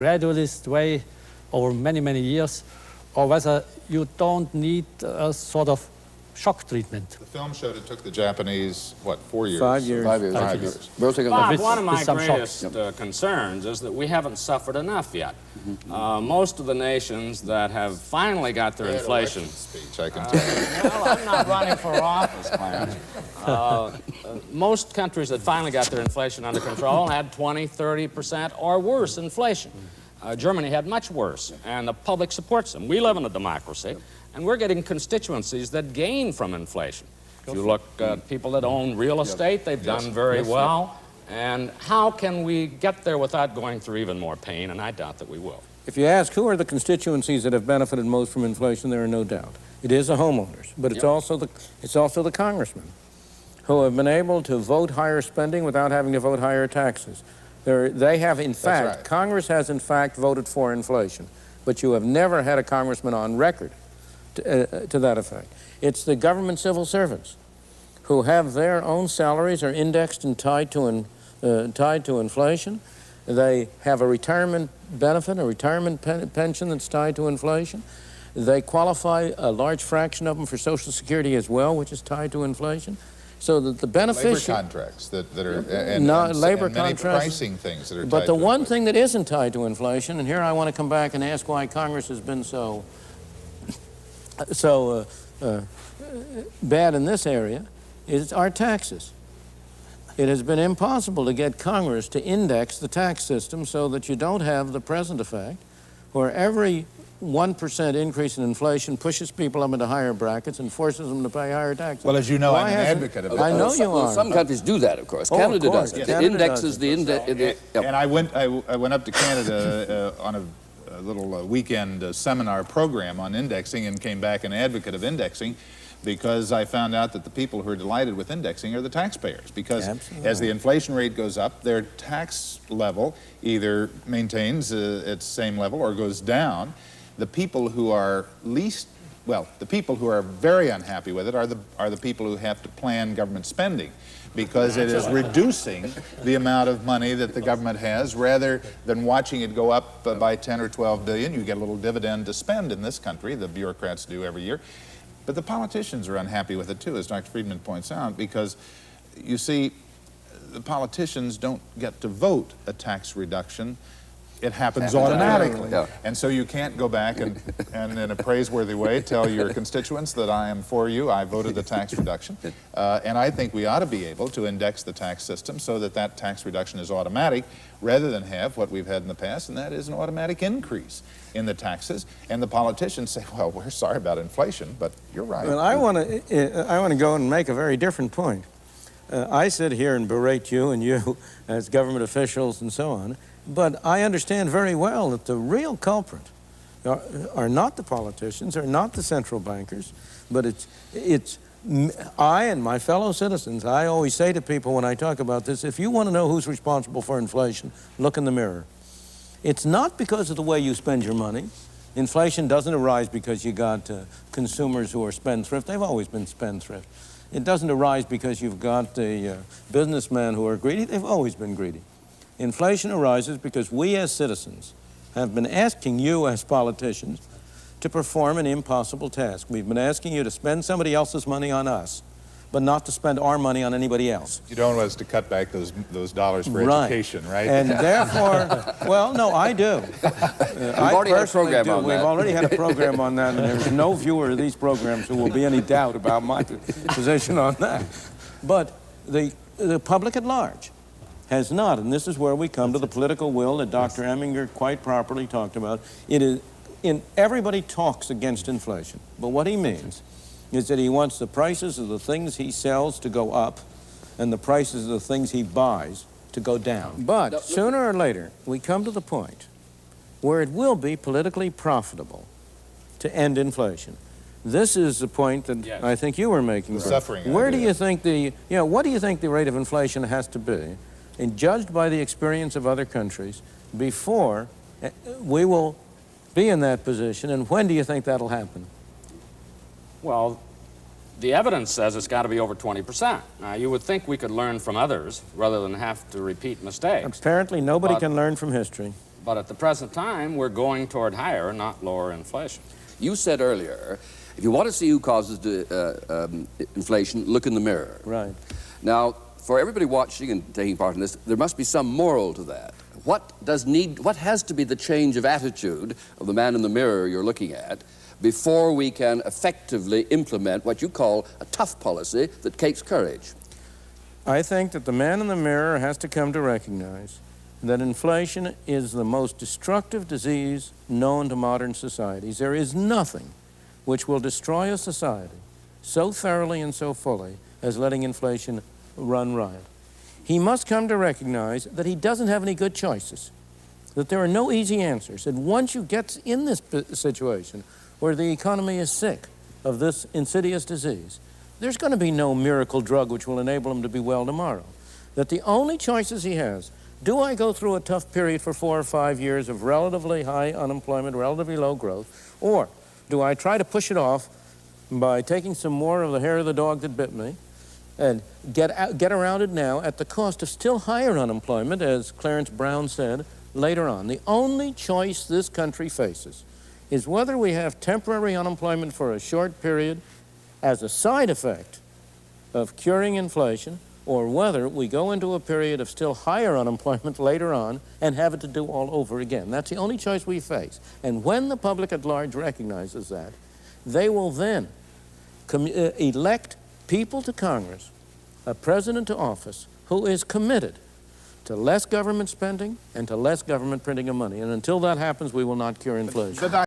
gradualist way over many, many years, or whether you don't need a sort of shock treatment. The film showed it took the Japanese, what, 4 years? 5 years. 5 years. 5 years. Bob, one of my with some greatest shocks. concerns is that we haven't suffered enough yet. Most of the nations that have finally got their inflation... Speech, I can tell you. Well, I'm not running for office, Clarence. Most countries that finally got their inflation under control had 20, 30% or worse inflation. Germany had much worse, and the public supports them. We live in a democracy, and we're getting constituencies that gain from inflation. If you look at people that own real estate, they've done very well. And how can we get there without going through even more pain? And I doubt that we will. If you ask who are the constituencies that have benefited most from inflation, there are no doubt. It is the homeowners, but it's also the congressmen who have been able to vote higher spending without having to vote higher taxes. They have, in fact, Congress has, in fact, voted for inflation, but you have never had a congressman on record to that effect. It's the government civil servants who have their own salaries are indexed and tied to inflation. They have a retirement benefit, a retirement pension that's tied to inflation. They qualify, a large fraction of them, for Social Security as well, which is tied to inflation. So that the beneficiaries... Labor contracts that are... and many pricing things that are tied to inflation. But the one thing that isn't tied to inflation, and here I want to come back and ask why Congress has been so bad in this area, is our taxes. It has been impossible to get Congress to index the tax system so that you don't have the present effect, where every 1% increase in inflation pushes people up into higher brackets and forces them to pay higher taxes. Well, as you know, I'm an advocate of that. I know you are. Some countries do that, of course. Canada does it. It indexes the index. And I went up to Canada on a little weekend seminar program on indexing and came back an advocate of indexing, because I found out that the people who are delighted with indexing are the taxpayers, because as the inflation rate goes up, their tax level either maintains its same level or goes down. The people who are the people who are very unhappy with it are the people who have to plan government spending, because it is reducing the amount of money that the government has rather than watching it go up by 10 or 12 billion. You get a little dividend to spend in this country, the bureaucrats do every year. But the politicians are unhappy with it too, as Dr. Friedman points out, because you see, the politicians don't get to vote a tax reduction. It happens automatically. Yeah. And so you can't go back and in a praiseworthy way tell your constituents that I am for you, I voted the tax reduction. And I think we ought to be able to index the tax system so that that tax reduction is automatic, rather than have what we've had in the past, and that is an automatic increase in the taxes. And the politicians say, well, we're sorry about inflation, but you're right. Well, I want to go and make a very different point. I sit here and berate you and you as government officials and so on, but I understand very well that the real culprit are not the politicians, are not the central bankers, but it's I and my fellow citizens. I always say to people when I talk about this, if you want to know who's responsible for inflation, look in the mirror. It's not because of the way you spend your money. Inflation doesn't arise because you got consumers who are spendthrift. They've always been spendthrift. It doesn't arise because you've got the businessmen who are greedy. They've always been greedy. Inflation arises because we as citizens have been asking you as politicians to perform an impossible task. We've been asking you to spend somebody else's money on us, but not to spend our money on anybody else. You don't want us to cut back those dollars for education, right? And therefore, well, no, I do. We've already had a program on that. We've already had a program on that, and there's no viewer of these programs who will be any doubt about my position on that. But the public at large has not, and this is where we come to the political will that Dr. Eminger quite properly talked about. It is, everybody talks against inflation, but what he means is that he wants the prices of the things he sells to go up and the prices of the things he buys to go down. But sooner or later, we come to the point where it will be politically profitable to end inflation. This is the point that I think you were making. The suffering. Where do you think what do you think the rate of inflation has to be, and judged by the experience of other countries, before we will be in that position, and when do you think that'll happen? Well, the evidence says it's got to be over 20%. Now, you would think we could learn from others rather than have to repeat mistakes. Apparently, nobody can learn from history. But at the present time, we're going toward higher, not lower inflation. You said earlier, if you want to see who causes inflation, look in the mirror. Right. Now, for everybody watching and taking part in this, there must be some moral to that. What has to be the change of attitude of the man in the mirror you're looking at before we can effectively implement what you call a tough policy that takes courage? I think that the man in the mirror has to come to recognize that inflation is the most destructive disease known to modern societies. There is nothing which will destroy a society so thoroughly and so fully as letting inflation run riot. He must come to recognize that he doesn't have any good choices, that there are no easy answers, and once you get in this situation where the economy is sick of this insidious disease, there's going to be no miracle drug which will enable him to be well tomorrow. That the only choices he has, do I go through a tough period for 4 or 5 years of relatively high unemployment, relatively low growth, or do I try to push it off by taking some more of the hair of the dog that bit me and get around it now at the cost of still higher unemployment, as Clarence Brown said later on. The only choice this country faces is whether we have temporary unemployment for a short period as a side effect of curing inflation, or whether we go into a period of still higher unemployment later on and have it to do all over again. That's the only choice we face. And when the public at large recognizes that, they will then elect people to Congress, a president to office, who is committed to less government spending and to less government printing of money. And until that happens, we will not cure inflation.